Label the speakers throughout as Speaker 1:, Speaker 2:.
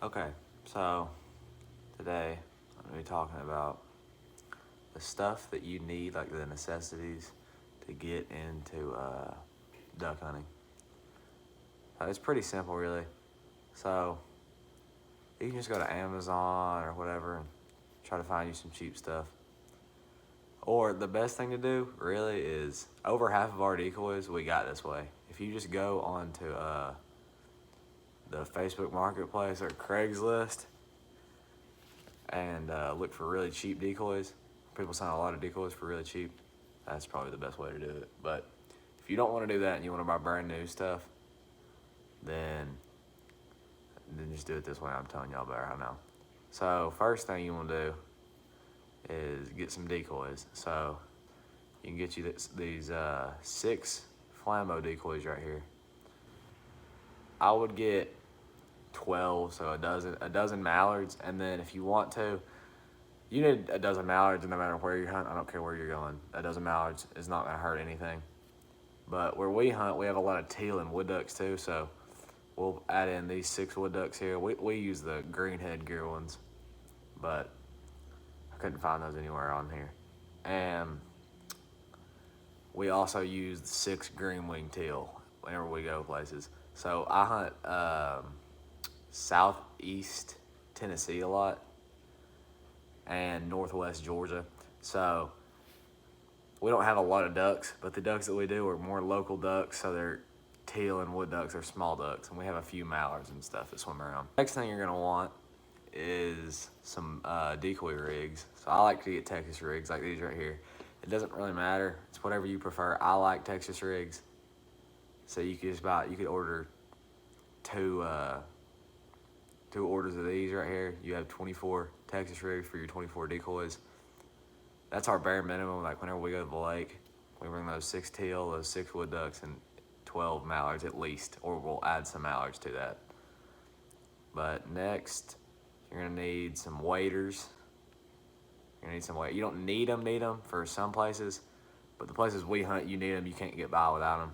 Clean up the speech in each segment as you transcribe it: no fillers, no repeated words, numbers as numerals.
Speaker 1: Okay, so today I'm going to be talking about the stuff that you need, like the necessities to get into duck hunting. It's pretty simple, really. So you can just go to Amazon or whatever and try to find you some cheap stuff. Or the best thing to do, really, is over half of our decoys we got this way. If you just go onto the Facebook Marketplace or Craigslist and look for really cheap decoys. People sell a lot of decoys for really cheap. That's probably the best way to do it. But if you don't want to do that and you want to buy brand new stuff, then just do it this way. I'm telling y'all better now. So first thing you want to do is get some decoys. So you can get you these 6 Flammo decoys right here. I would get 12, so a dozen mallards, and then if you want to, you need a dozen mallards no matter where you hunt. I don't care where you're going. A dozen mallards is not going to hurt anything. But where we hunt, we have a lot of teal and wood ducks too, so we'll add in these 6 wood ducks here. We use the green head gear ones, but I couldn't find those anywhere on here. And we also use 6 green wing teal whenever we go places. So I hunt southeast Tennessee a lot and northwest Georgia. So we don't have a lot of ducks, but the ducks that we do are more local ducks, so they're teal and wood ducks are small ducks, and we have a few mallards and stuff that swim around. Next thing you're gonna want is some decoy rigs. So I like to get Texas rigs like these right here. It doesn't really matter, it's whatever you prefer. I like Texas rigs. So you could order two orders of these right here. You have 24 Texas rigs for your 24 decoys. That's our bare minimum. Like whenever we go to the lake, we bring those 6 teal, those 6 wood ducks, and 12 mallards at least, or we'll add some mallards to that. But next, you're gonna need some waders. You're gonna need some waders. You don't need them for some places, but the places we hunt, you need them. You can't get by without them.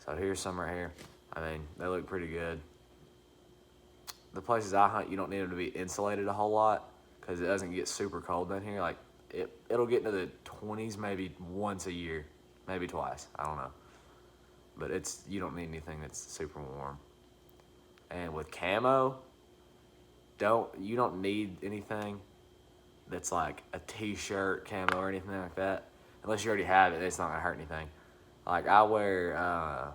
Speaker 1: So here's some right here. I mean, they look pretty good. The places I hunt, you don't need them to be insulated a whole lot because it doesn't get super cold down here. Like it'll get into the 20s maybe once a year, maybe twice. I don't know. But you don't need anything that's super warm. And with camo, you don't need anything that's like a t-shirt camo or anything like that. Unless you already have it, it's not gonna hurt anything. Like I wear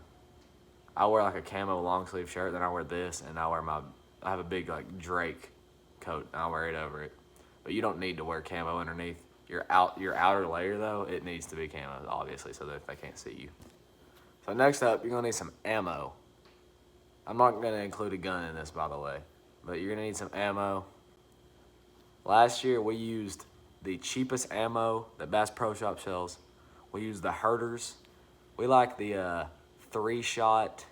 Speaker 1: like a camo long sleeve shirt, then I wear this, and I have a big like Drake coat, and I wear it over it. But you don't need to wear camo underneath. Your outer layer though, it needs to be camo, obviously, so that they can't see you. So next up, you're gonna need some ammo. I'm not gonna include a gun in this, by the way, but you're gonna need some ammo. Last year we used the cheapest ammo that Bass Pro Shop sells. We used the Herders. We like the 3-shot.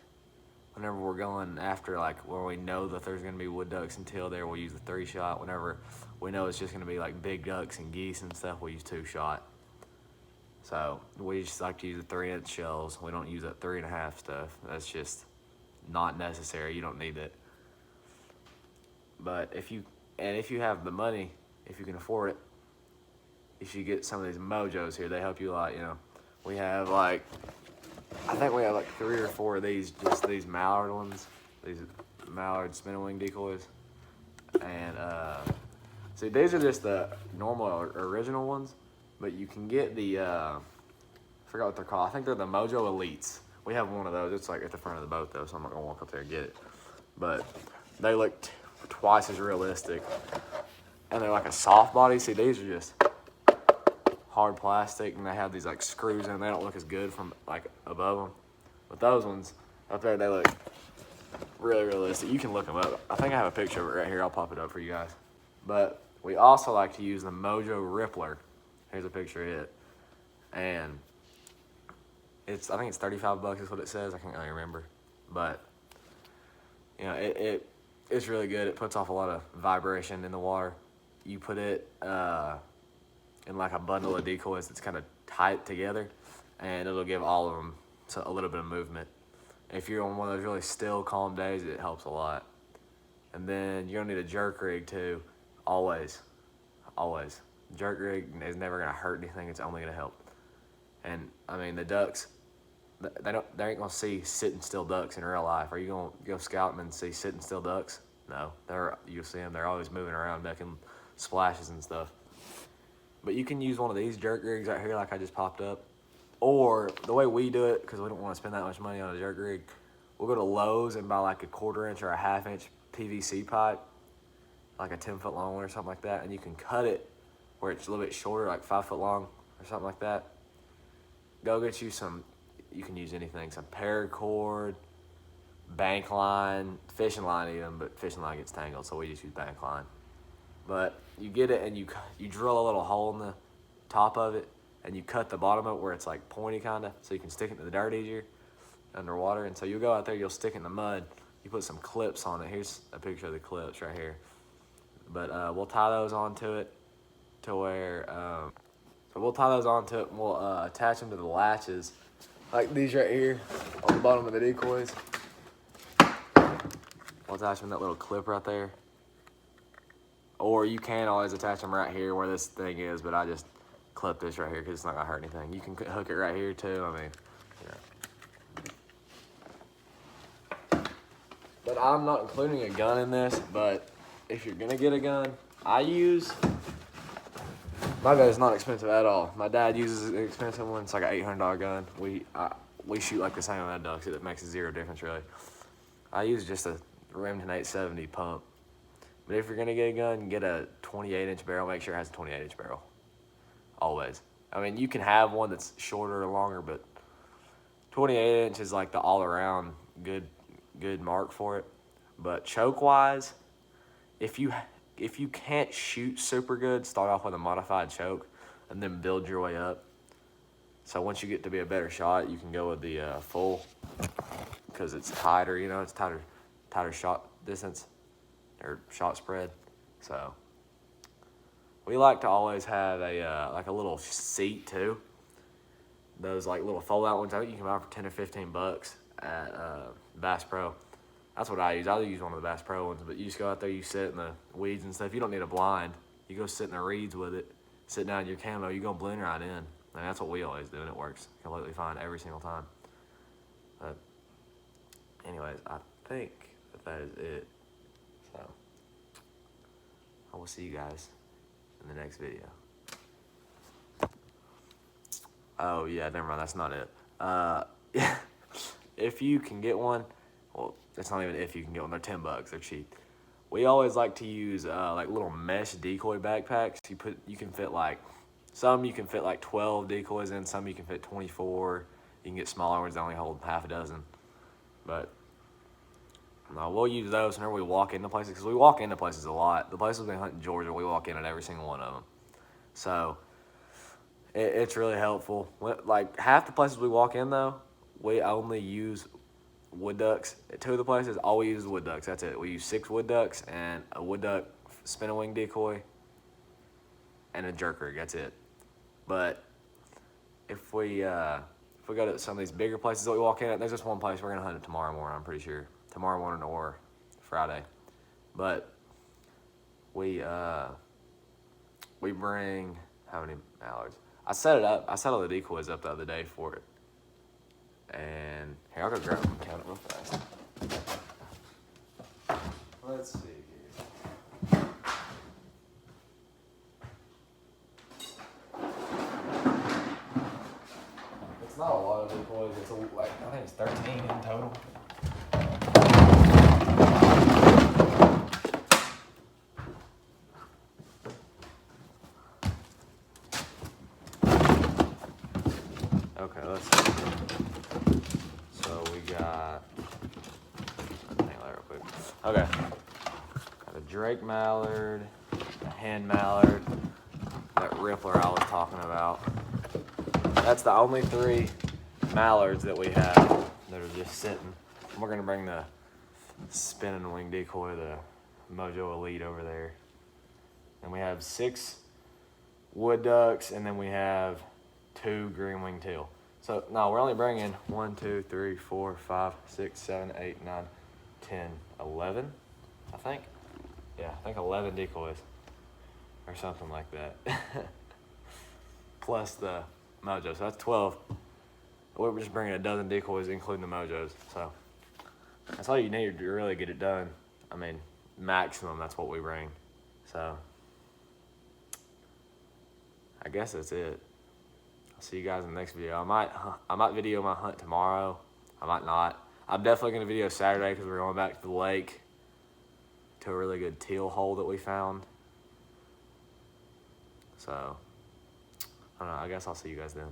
Speaker 1: Whenever we're going after like where we know that there's gonna be wood ducks and teal there, we'll use the 3-shot. Whenever we know it's just gonna be like big ducks and geese and stuff, we'll use 2-shot. So we just like to use the 3-inch shells. We don't use that 3.5 stuff. That's just not necessary. You don't need it. But if you have the money, if you can afford it, you should get some of these Mojos here. They help you a lot. We have I think we have like 3 or 4 of these, just these mallard ones, these mallard spinning wing decoys. And see, these are just the normal original ones, but you can get the I forgot what they're called. I think they're the Mojo Elites. We have one of those. It's like at the front of the boat though, so I'm not gonna walk up there and get it. But they look twice as realistic, and they're like a soft body. See, these are just hard plastic, and they have these like screws in them. They don't look as good from like above them, but those ones up there, they look really realistic. You can look them up. I think I have a picture of it right here. I'll pop it up for you guys. But we also like to use the Mojo Rippler. Here's a picture of it, and I think it's $35 is what it says. I can't really remember, but it's really good. It puts off a lot of vibration in the water. You put it in like a bundle of decoys that's kind of tight together, and it'll give all of them a little bit of movement. If you're on one of those really still, calm days, it helps a lot. And then you're gonna need a jerk rig too, always. Jerk rig is never gonna hurt anything, it's only gonna help. And I mean, the ducks, they ain't gonna see sitting still ducks in real life. Are you gonna go scouting and see sitting still ducks? No, you'll see them, they're always moving around making splashes and stuff. But you can use one of these jerk rigs right here like I just popped up. Or the way we do it, because we don't want to spend that much money on a jerk rig, we'll go to Lowe's and buy like a 1/4 inch or a 1/2 inch PVC pipe, like a 10 foot long one or something like that, and you can cut it where it's a little bit shorter, like 5 foot long or something like that. Go get you some, you can use anything, some paracord, bank line, fishing line even, but fishing line gets tangled, so we just use bank line. But you get it and you drill a little hole in the top of it, and you cut the bottom of it where it's like pointy kinda, so you can stick it in the dirt easier underwater. And so you'll go out there, you'll stick it in the mud, you put some clips on it. Here's a picture of the clips right here. But we'll tie those onto it to where, so we'll tie those onto it and we'll attach them to the latches, like these right here on the bottom of the decoys. We'll attach them to that little clip right there. Or you can always attach them right here where this thing is, but I just clip this right here because it's not gonna hurt anything. You can hook it right here too, I mean, yeah. But I'm not including a gun in this, but if you're gonna get a gun, my gun is not expensive at all. My dad uses an expensive one, it's like an $800 gun. We shoot like the same amount of ducks, it makes zero difference really. I use just a Remington 870 pump. But if you're gonna get a gun, get a 28-inch barrel. Make sure it has a 28-inch barrel. Always. I mean, you can have one that's shorter or longer, but 28-inch is like the all-around good mark for it. But choke-wise, if you can't shoot super good, start off with a modified choke and then build your way up. So once you get to be a better shot, you can go with the full, because it's tighter, you know, it's tighter shot distance or shot spread. So we like to always have a like a little seat too. Those like little fold out ones, I think you can buy for 10 or 15 bucks at Bass Pro. That's what I use. I use one of the Bass Pro ones, but you just go out there, you sit in the weeds and stuff. You don't need a blind. You go sit in the reeds with it, sit down in your camo, you're gonna blend right in. I mean, that's what we always do, and it works completely fine every single time. But anyways, I think that is it. So I will see you guys in the next video. Oh yeah, never mind, that's not it. If you can get one, well, it's not even if you can get one, they're 10 bucks, they're cheap. We always like to use like little mesh decoy backpacks. You can fit like, some you can fit like 12 decoys in, some you can fit 24. You can get smaller ones that only hold half a dozen. But no, we'll use those whenever we walk into places, because we walk into places a lot. The places we hunt in Georgia, we walk in at every single one of them. So it's really helpful. Like half the places we walk in though, we only use wood ducks. At 2 of the places, all we use is wood ducks. That's it. We use 6 wood ducks and a wood duck spinning wing decoy and a jerk rig. That's it. But if we go to some of these bigger places that we walk in at, there's just one place we're gonna hunt it tomorrow morning. I'm pretty sure tomorrow morning or Friday. But we bring how many mallards? I set all the decoys up the other day for it. And here, I'll go grab them and count it real fast. Let's see here. It's not a lot of decoys. It's like, I think it's 13 in total. Okay, let's see. So we got, hang on real quick. Okay, got a Drake mallard, a hen mallard, that rippler I was talking about. That's the only 3 mallards that we have that are just sitting. And we're gonna bring the spinning wing decoy, the Mojo Elite over there. And we have 6 wood ducks, and then we have 2 green wing teal. So no, we're only bringing 1, 2, 3, 4, 5, 6, 7, 8, 9, 10, 11. I think, yeah, I think 11 decoys or something like that. Plus the mojo, so that's 12. We're just bringing a dozen decoys, including the mojos. So that's all you need to really get it done. I mean, maximum, that's what we bring. So I guess that's it. I'll see you guys in the next video. I might video my hunt tomorrow. I might not. I'm definitely gonna video Saturday because we're going back to the lake to a really good teal hole that we found. So I don't know. I guess I'll see you guys then.